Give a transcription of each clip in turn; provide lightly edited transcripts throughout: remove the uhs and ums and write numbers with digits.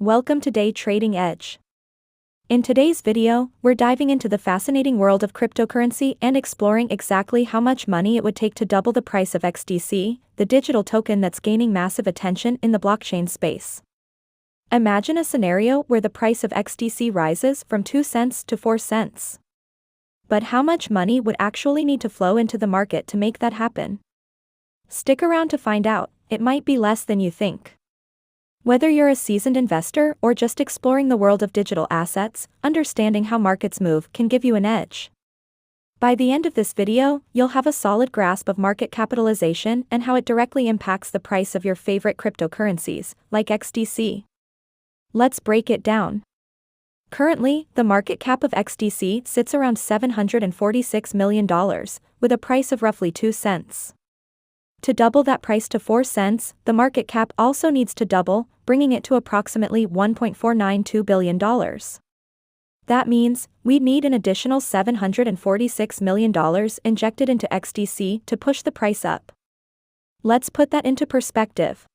Welcome to Day Trading Edge. In today's video, we're diving into the fascinating world of cryptocurrency and exploring exactly how much money it would take to double the price of XDC, the digital token that's gaining massive attention in the blockchain space. Imagine a scenario where the price of XDC rises from 2 cents to 4 cents. But how much money would actually need to flow into the market to make that happen? Stick around to find out. It might be less than you think. Whether you're a seasoned investor or just exploring the world of digital assets, understanding how markets move can give you an edge. By the end of this video, you'll have a solid grasp of market capitalization and how it directly impacts the price of your favorite cryptocurrencies, like XDC. Let's break it down. Currently, the market cap of XDC sits around $746 million, with a price of roughly 2 cents. To double that price to 4 cents, the market cap also needs to double, bringing it to approximately $1.492 billion. That means, we'd need an additional $746 million injected into XDC to push the price up. Let's put that into perspective.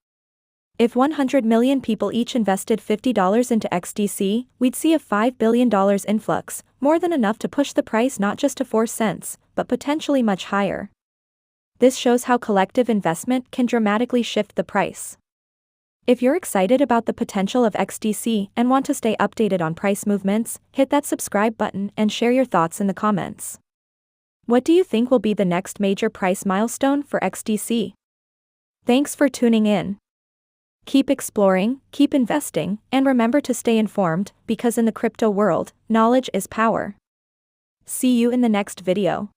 If 100 million people each invested $50 into XDC, we'd see a $5 billion influx, more than enough to push the price not just to 4 cents, but potentially much higher. This shows how collective investment can dramatically shift the price. If you're excited about the potential of XDC and want to stay updated on price movements, hit that subscribe button and share your thoughts in the comments. What do you think will be the next major price milestone for XDC? Thanks for tuning in. Keep exploring, keep investing, and remember to stay informed, because in the crypto world, knowledge is power. See you in the next video.